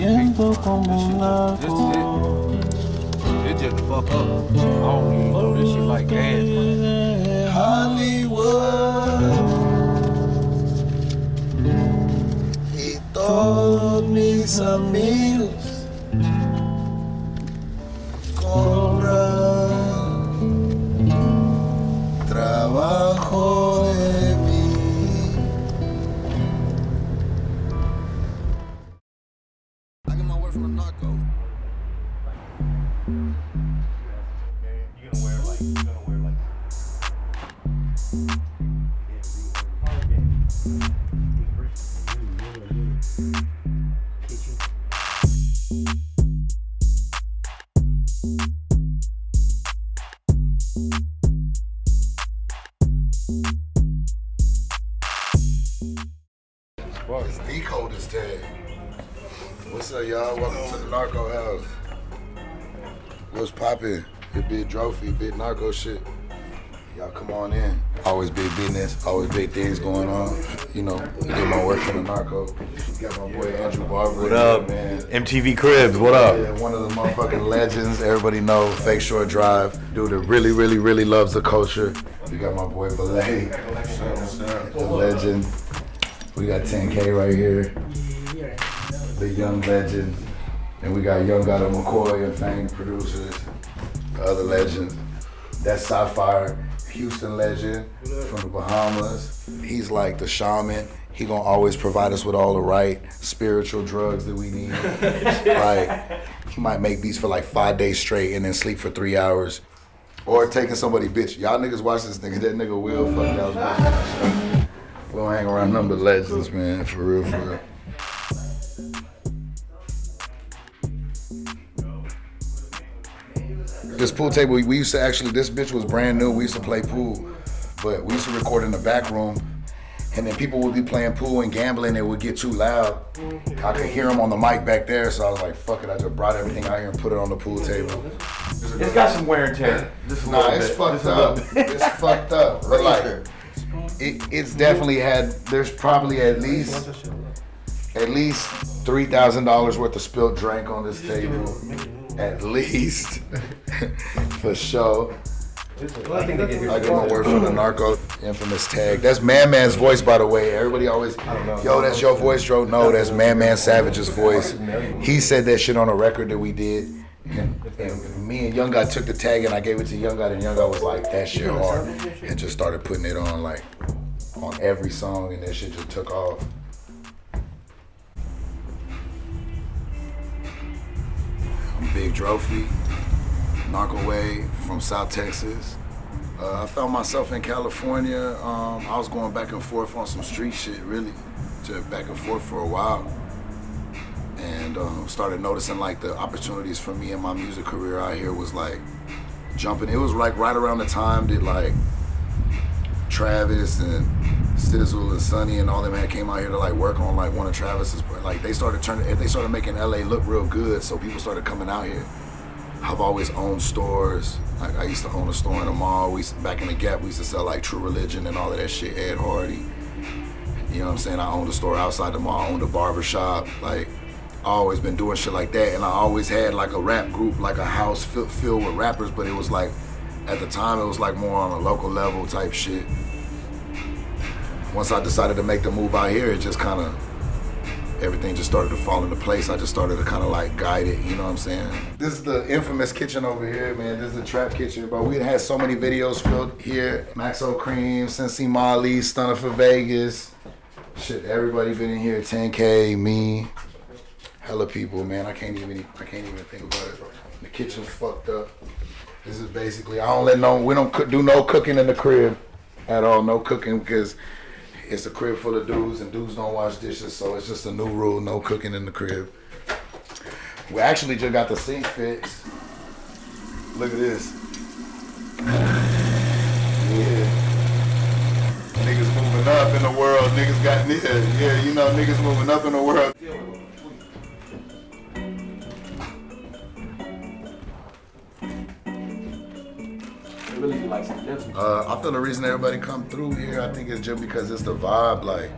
It's just the fuck up. I don't even know this shit like gas. Hollywood. Y todos mis amigos cobran trabajo de mí. I get my word from the Narco. You're gonna wear like It's the coldest tag. What's up, y'all? Welcome to the Narco House. What's poppin'? Your big Dro Fe, big narco shit. Y'all come on in. Always big business, always big things going on. You know, get my work from the Narco. Got my boy Andrew Barber. What up, man? MTV Cribs, what up? Yeah, one of the motherfucking legends. Everybody know, Fake Shore Drive. Dude that really, really, really loves the culture. We got my boy Valee, the legend. We got 10K right here, the young legend. And we got Young God of McCoy and famed producers, the other legend. That's Sapphire, Houston legend from the Bahamas. He's like the shaman. He gonna always provide us with all the right spiritual drugs that we need. Like, he might make beats for like 5 days straight and then sleep for 3 hours. Or taking somebody bitch. Y'all niggas watch this nigga, that nigga will fuck y'all's bitch. We don't hang around none but legends, man, for real, for real. This pool table, we used to actually, this bitch was brand new. We used to play pool, but we used to record in the back room. And then people would be playing pool and gambling, it would get too loud. I could hear them on the mic back there, so I was like, fuck it, I just brought everything out here and put it on the pool table. It's got some wear and tear. Nah, it's fucked up. It's fucked up. But like, it's definitely had, there's probably at least $3,000 worth of spilt drink on this table. At least, for sure. I get my word from the Narco, infamous tag. That's Man Man's voice, by the way. Everybody always, yo, that's your voice, Dro. No, that's Man Man Savage's voice. He said that shit on a record that we did. And me and Young God took the tag and I gave it to Young God, and Young God was like, that shit hard. And just started putting it on like, on every song, and that shit just took off. I'm Big Dro Fe, Narco Wave from South Texas. I found myself in California. I was going back and forth on some street shit, really, back and forth for a while. And started noticing like the opportunities for me in my music career out here was like jumping. It was like right around the time that like Travis and Sizzle and Sonny and all them had came out here to like work on like one of Travis's, like they started making LA look real good, so people started coming out here. I've always owned stores. Like I used to own a store in the mall. Back in the Gap, we used to sell like True Religion and all of that shit, Ed Hardy. You know what I'm saying? I owned a store outside the mall, I owned a barber shop. Like, I always been doing shit like that, and I always had like a rap group, like a house filled with rappers, but it was like, at the time it was like more on a local level type shit. Once I decided to make the move out here, it just kind of, everything just started to fall into place. I just started to kind of like guide it, you know what I'm saying? This is the infamous kitchen over here, man. This is the trap kitchen, but we had so many videos filmed here. Maxo Cream, Sensi Molly, Stunner for Vegas. Shit, everybody been in here, 10K, me. Hella people, man. I can't even think about it. The kitchen's fucked up. This is basically, we don't do no cooking in the crib at all, no cooking, because it's a crib full of dudes and dudes don't wash dishes, so it's just a new rule, no cooking in the crib. We actually just got the sink fixed. Look at this. Yeah. Niggas moving up in the world, niggas got, yeah, you know, niggas moving up in the world. I feel the reason everybody come through here, I think it's just because it's the vibe, like,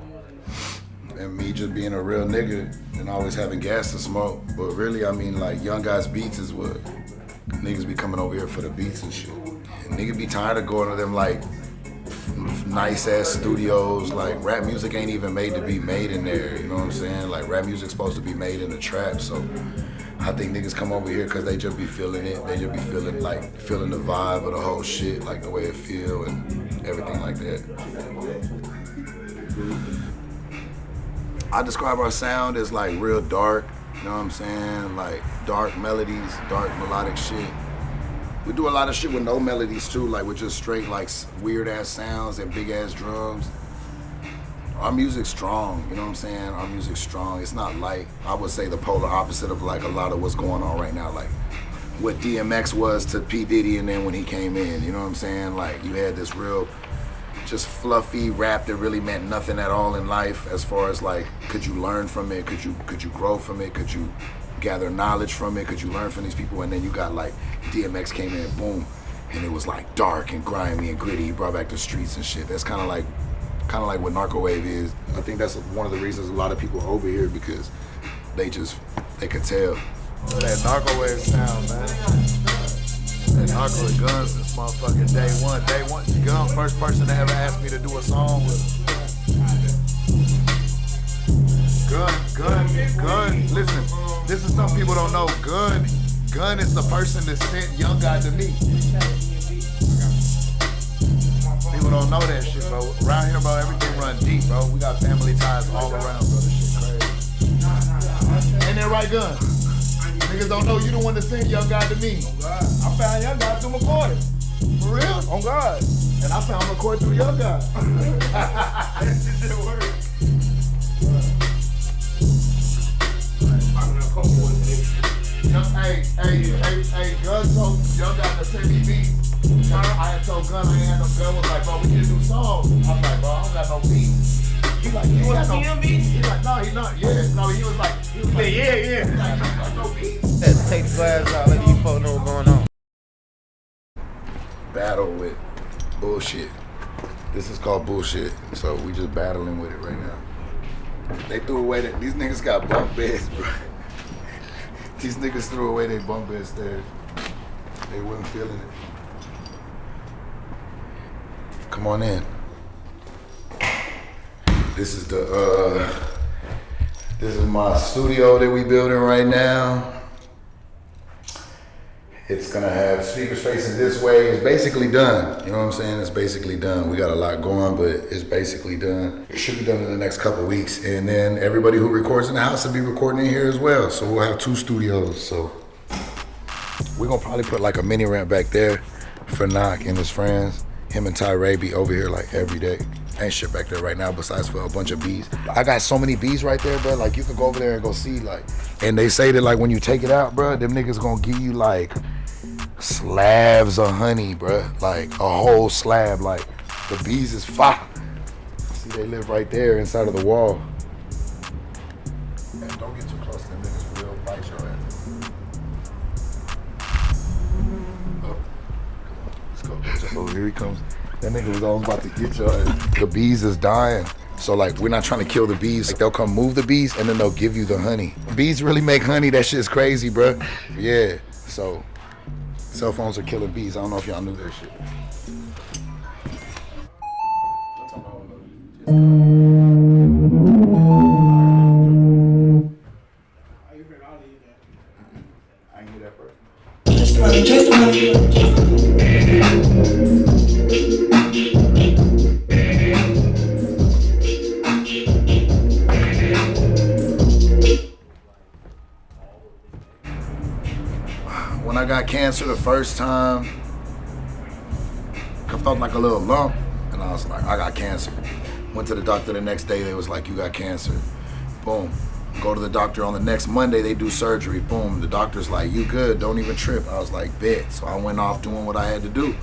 and me just being a real nigga and always having gas to smoke. But really, I mean, like, Young Guys Beats is what niggas be coming over here for the beats and shit. And niggas be tired of going to them, like, nice ass studios. Like, rap music ain't even made to be made in there, you know what I'm saying? Like, rap music's supposed to be made in the trap, so I think niggas come over here because they just be feeling it. They just be feeling the vibe of the whole shit, like the way it feel and everything like that. I describe our sound as like real dark, you know what I'm saying? Like dark melodies, dark melodic shit. We do a lot of shit with no melodies too, like with just straight like weird ass sounds and big ass drums. Our music's strong, you know what I'm saying? Our music's strong. It's not like, I would say the polar opposite of like a lot of what's going on right now. Like what DMX was to P. Diddy and then when he came in, you know what I'm saying? Like you had this real just fluffy rap that really meant nothing at all in life as far as like, could you learn from it? Could you grow from it? Could you gather knowledge from it? Could you learn from these people? And then you got like DMX came in, boom, and it was like dark and grimy and gritty. He brought back the streets and shit. That's kind of like what Narco Wave is. I think that's one of the reasons a lot of people are over here because they could tell. That Narco Wave sound, man. That Narco with Gun since motherfucking day one. Gun, first person to ever ask me to do a song with him. Gun, listen, this is something people don't know. Gun is the person that sent Young Guy to me. People don't know that shit, bro. Around here, bro, everything run deep, bro. We got family ties all around, bro. This shit crazy. Ain't that right, Gun? Niggas don't know you the one that sent Young Guy to me. Oh God. I found Young Guy through McCoy. For real? Oh God. And I found McCoy through Young Guy. That shit didn't work. Hey, Gun told Young Guy to send me beats. I had told Gun I ain't had no Gun. Was like, bro, we need a new song. I'm like, bro, I don't got no beats. He like, you want to see him beats? He like, no, he not. Yeah, no, he was like, yeah. He like, no beats. Let's take the glass out, let these folks know what's going on. Battle with bullshit. This is called bullshit. So we just battling with it right now. They threw away these niggas got bunk beds, bro. These niggas threw away their bunk bed stairs. They wasn't feeling it. Come on in. This is this is my studio that we building right now. It's gonna have speakers facing this way. It's basically done. You know what I'm saying? It's basically done. We got a lot going, but it's basically done. It should be done in the next couple of weeks. And then everybody who records in the house will be recording in here as well. So we'll have 2 studios. So we're gonna probably put like a mini ramp back there for Knock and his friends. Him and Tyree be over here like every day. Ain't shit back there right now besides for a bunch of bees. I got so many bees right there, bro. Like you can go over there and go see like, and they say that like when you take it out, bro, them niggas gonna give you like slabs of honey, bro. Like a whole slab. Like the bees is fire. See, they live right there inside of the wall. Man, don't get too close to them niggas for real. Bite your ass. Oh, come on, let's go. Oh, here he comes. That nigga was almost about to get your ass. The bees is dying. So like, we're not trying to kill the bees. Like they'll come move the bees and then they'll give you the honey. Bees really make honey. That shit's crazy, bro. Yeah, so cell phones are killing bees. I don't know if y'all knew that shit. I ain't hear that first. When I got cancer the first time, I felt like a little lump, and I was like, I got cancer. Went to the doctor the next day, they was like, you got cancer. Boom. Go to the doctor on the next Monday, they do surgery. Boom, the doctor's like, you good, don't even trip. I was like, bet. So I went off doing what I had to do.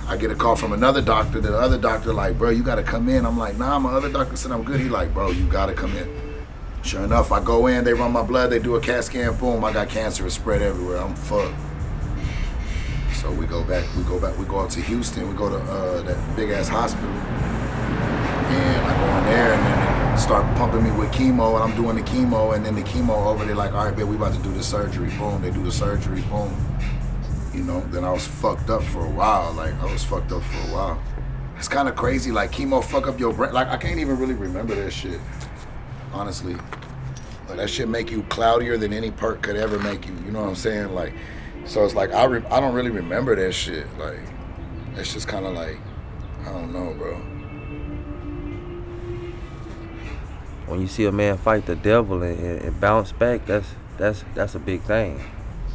I get a call from another doctor, the other doctor like, bro, you gotta come in. I'm like, nah, my other doctor said I'm good. He like, bro, you gotta come in. Sure enough, I go in, they run my blood, they do a CAT scan, boom, I got cancer, it's spread everywhere, I'm fucked. So we go out to Houston, we go to that big ass hospital. And I go in there and then start pumping me with chemo, and I'm doing the chemo, and then the chemo over, they're like, all right, man, we about to do the surgery. Boom, they do the surgery, boom. You know, then I was fucked up for a while. It's kind of crazy, like chemo fuck up your brain. Like I can't even really remember that shit, honestly. Like that shit make you cloudier than any perk could ever make you. You know what I'm saying? Like, so it's like I don't really remember that shit. Like, it's just kind of like, I don't know, bro. When you see a man fight the devil and bounce back, that's a big thing.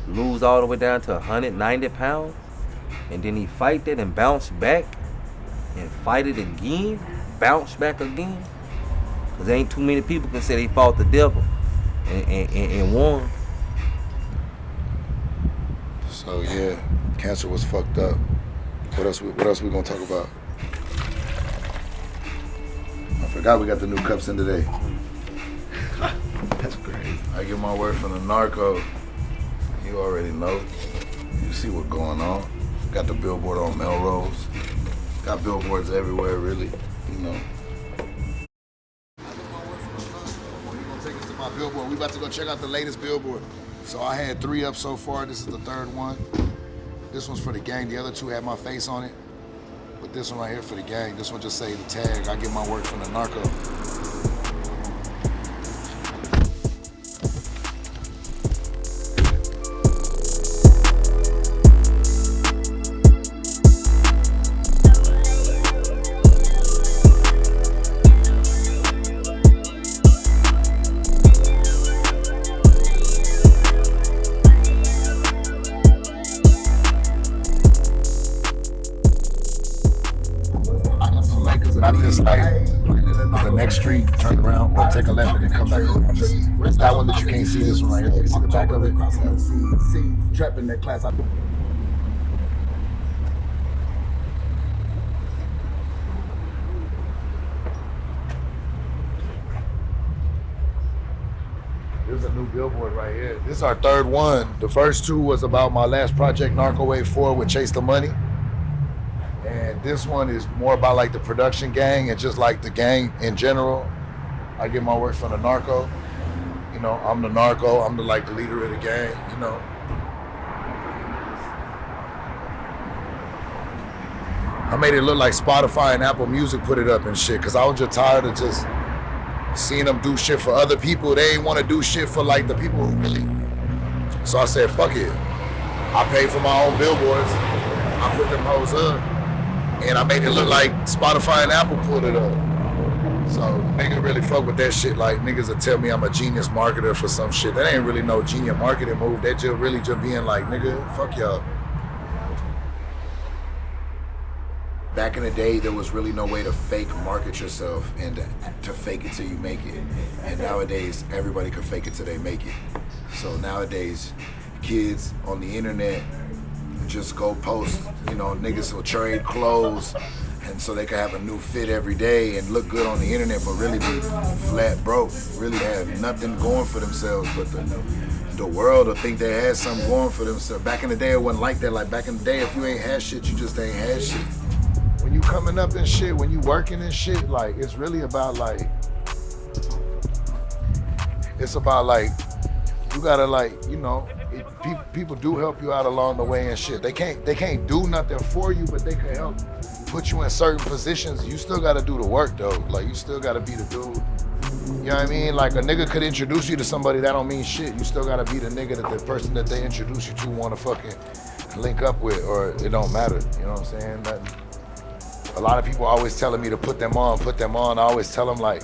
Lose all the way down to 190 pounds, and then he fight that and bounce back, and fight it again, bounce back again. Cause there ain't too many people can say they fought the devil and won. So yeah, cancer was fucked up. What else we gonna talk about? I forgot we got the new cups in today. That's crazy. I get my word from the Narco. You already know. You see what's going on. Got the billboard on Melrose. Got billboards everywhere, really. You know. We're gonna take us to my billboard. We about to go check out the latest billboard. So I had 3 up so far. This is the 3rd one. This one's for the gang. The other 2 had my face on it. But this one right here for the gang. This one just say the tag. I get my work from the Narco. The next street, turn around, or take a left and then come back around. It's that one that you can't see. This one right here. You can see the back of it. Trapping that class. There's a new billboard right here. This is our 3rd one. The first 2 was about my last project, Narco Wave 4 with Chase the Money. And this one is more about like the production gang and just like the gang in general. I get my work from the Narco. You know, I'm the Narco. I'm the leader of the gang, you know. I made it look like Spotify and Apple Music put it up and shit, cause I was just tired of just seeing them do shit for other people. They ain't want to do shit for like the people who really. So I said, fuck it. I paid for my own billboards. I put them hoes up. And I made it look like Spotify and Apple put it up. So niggas really fuck with that shit. Like niggas will tell me I'm a genius marketer for some shit. That ain't really no genius marketing move. That just really just being like, nigga, fuck y'all. Back in the day, there was really no way to fake market yourself and to fake it till you make it. And nowadays, everybody can fake it till they make it. So nowadays, kids on the internet just go post, you know, niggas will trade clothes and so they can have a new fit every day and look good on the internet, but really be flat broke, really have nothing going for themselves, but the world will think they had something going for themselves. Back in the day, it wasn't like that. Like back in the day, if you ain't had shit, you just ain't had shit. When you coming up and shit, when you working and shit, like it's really about like, it's about like, you gotta like, you know, people do help you out along the way and shit. They can't do nothing for you, but they can help put you in certain positions. You still gotta do the work though. Like you still gotta be the dude. You know what I mean? Like a nigga could introduce you to somebody that don't mean shit. You still gotta be the nigga that the person that they introduce you to wanna fucking link up with, or it don't matter. You know what I'm saying? A lot of people always telling me to put them on. I always tell them like,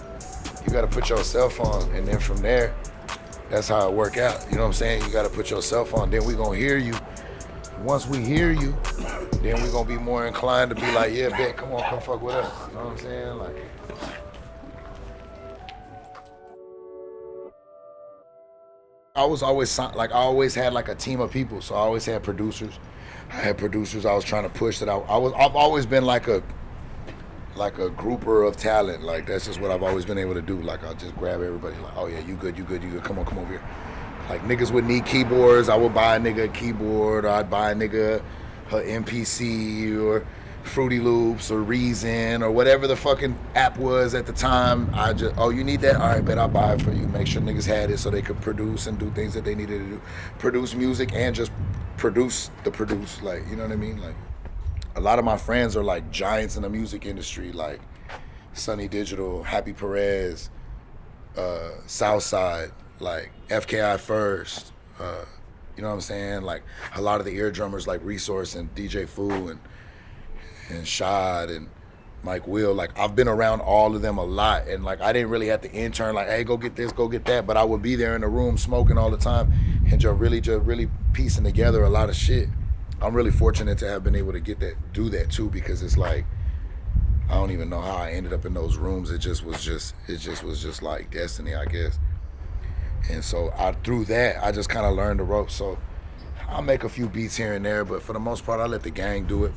you gotta put yourself on, and then from there, that's how it work out. You know what I'm saying? You gotta put yourself on, then we gonna hear you. Once we hear you, then we gonna be more inclined to be like, yeah, bet, come on, come fuck with us. You know what I'm saying? Like, I was always like, I always had like a team of people. So I always had producers. I had producers I was trying to push that I've always been like a grouper of talent. Like that's just what I've always been able to do. Like I'll just grab everybody like, oh yeah, you good, come on over here. Like niggas would need keyboards, I would buy a nigga a keyboard, or I'd buy a nigga her MPC, or Fruity Loops or Reason or whatever the fucking app was at the time. I just, oh, you need that? All right, bet I'll buy it for you. Make sure niggas had it so they could produce and do things that they needed to do. Produce music and just produce, like, you know what I mean? Like, a lot of my friends are like giants in the music industry, like Sonny Digital, Happy Perez, Southside, like FKI First, you know what I'm saying? Like a lot of the ear drummers like Resource and DJ Fu and Shad and Mike Will. Like I've been around all of them a lot, and like I didn't really have to intern like, hey, go get this, go get that, but I would be there in the room smoking all the time and just really piecing together a lot of shit. I'm really fortunate to have been able to do that too, because it's like, I don't even know how I ended up in those rooms. It just was just like destiny, I guess. And so through that, I just kind of learned the ropes. So I'll make a few beats here and there, but for the most part, I let the gang do it.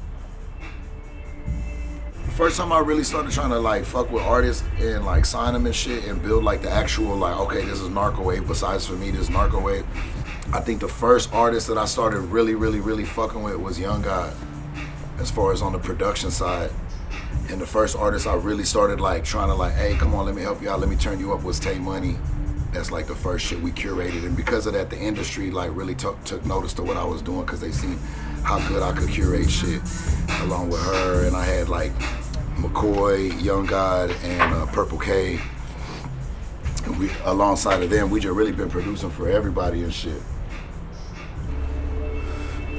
The first time I really started trying to like fuck with artists and like sign them and shit and build like the actual like, okay, this is Narco Wave, besides for me, this is Narco Wave. I think the first artist that I started really fucking with was Young God, as far as on the production side. And the first artist I really started like trying to like, hey, come on, let me help you out, let me turn you up, was Tay Money. That's like the first shit we curated, and because of that, the industry like really took notice to what I was doing, because they seen how good I could curate shit along with her. And I had like McCoy, Young God, and Purple K. And we, alongside of them, we just really been producing for everybody and shit.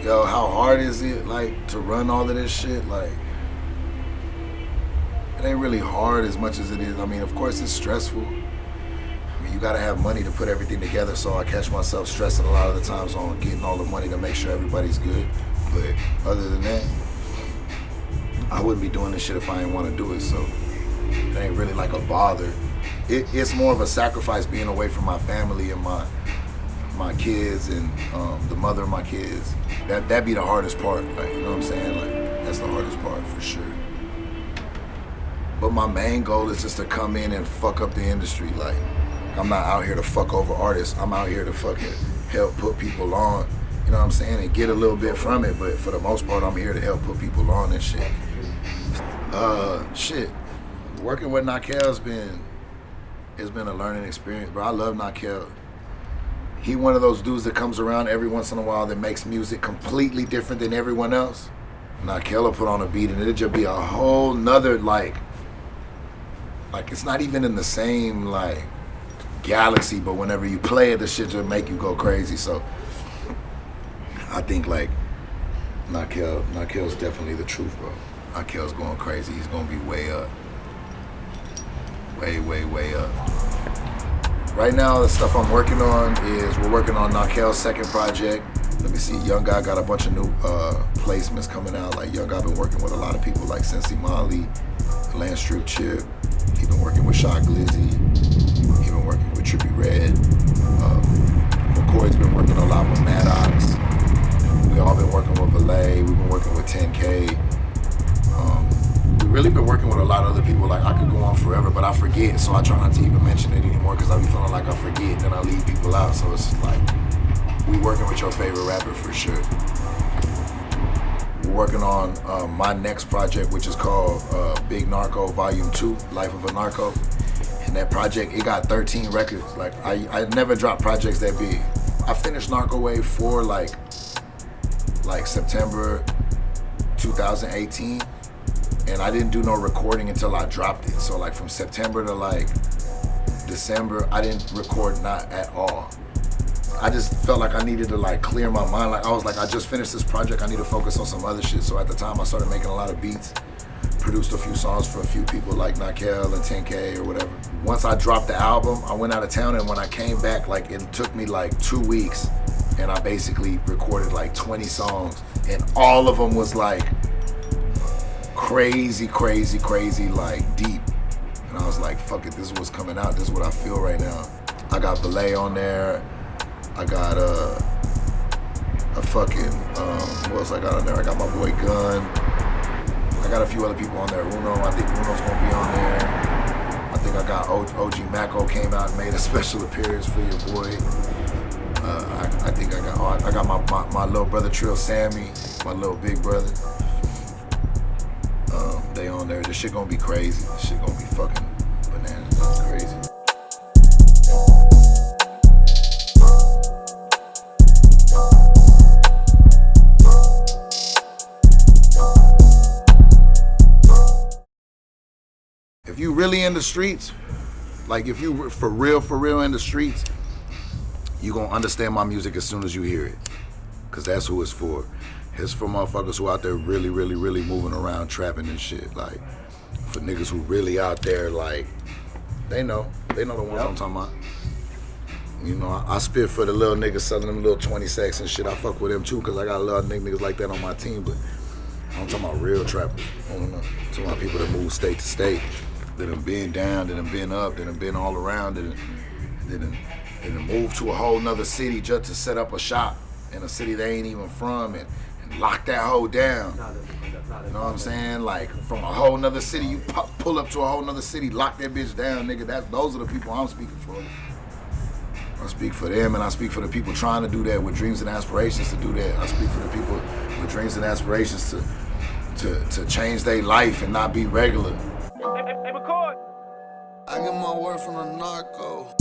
Yo, how hard is it like to run all of this shit? Like, it ain't really hard as much as it is. I mean, of course it's stressful. I mean, you gotta have money to put everything together, so I catch myself stressing a lot of the times on getting all the money to make sure everybody's good. But other than that, I wouldn't be doing this shit if I didn't want to do it, so it ain't really like a bother. It's more of a sacrifice being away from my family and my kids and the mother of my kids. That'd be the hardest part, like, you know what I'm saying? Like, that's the hardest part for sure. But my main goal is just to come in and fuck up the industry. Like, I'm not out here to fuck over artists. I'm out here to fucking help put people on, you know what I'm saying, and get a little bit from it. But for the most part, I'm here to help put people on and shit. Shit, working with Na-Kel's it's been a learning experience, bro. I love Na-Kel. He one of those dudes that comes around every once in a while that makes music completely different than everyone else. Na-Kel will put on a beat and it'll just be a whole nother like it's not even in the same like galaxy, but whenever you play it, the shit just make you go crazy. So I think like Na-Kel's definitely the truth, bro. Na-Kel's going crazy. He's gonna be way up. Way up. Right now, the stuff I'm working on is we're working on Na-Kel's second project. Let me see, Young God got a bunch of new placements coming out. Like Young God been working with a lot of people like Sensi Molly, Land Strip Chip. He been working with Shot Glizzy. He been working with Trippie Redd. McCoy's been working a lot with Maddox. We all been working with Valee. We've been working with 10K. We've really been working with a lot of other people. Like, I could go on forever, but I forget, so I try not to even mention it anymore, because I be feeling like I forget and I leave people out. So it's just like, we working with your favorite rapper for sure. We're working on my next project, which is called Big Narco Volume 2, Life of a Narco. And that project, it got 13 records. Like, I never dropped projects that big. I finished Narco Wave 4 like September 2018. And I didn't do no recording until I dropped it. So like from September to like December, I didn't record not at all. I just felt like I needed to like clear my mind. Like I was like, I just finished this project, I need to focus on some other shit. So at the time I started making a lot of beats, produced a few songs for a few people like Na-Kel and 10K or whatever. Once I dropped the album, I went out of town, and when I came back, like it took me like 2 weeks, and I basically recorded like 20 songs, and all of them was like crazy, like deep. And I was like, fuck it, this is what's coming out, this is what I feel right now. I got Valee on there. I got a fucking, what else I got on there? I got my boy Gun. I got a few other people on there. Uno, I think Uno's gonna be on there. I think I got OG Mako came out and made a special appearance for your boy. I think I got my little brother Trill Sammy, my little big brother. They on there. This shit gonna be crazy. This shit gonna be fucking bananas. It's crazy. If you really in the streets, like if you for real in the streets, you gonna understand my music as soon as you hear it. Cause that's who it's for. It's for motherfuckers who out there really moving around trapping and shit. Like, for niggas who really out there, like, they know the ones I'm talking about. You know, I spit for the little niggas selling them little 20 sacks and shit. I fuck with them too, cause I got a lot of niggas like that on my team, but I'm talking about real trappers. I don't know. I'm talking about people that move state to state, that done been down, that done been up, that done been all around, that done moved to a whole nother city just to set up a shop in a city they ain't even from and lock that hoe down. You know what I'm saying? Like, from a whole nother city, you pull up to a whole nother city, lock that bitch down, nigga. Those are the people I'm speaking for. I speak for them, and I speak for the people trying to do that with dreams and aspirations to do that. I speak for the people with dreams and aspirations to change their life and not be regular. I get my word from the Narco.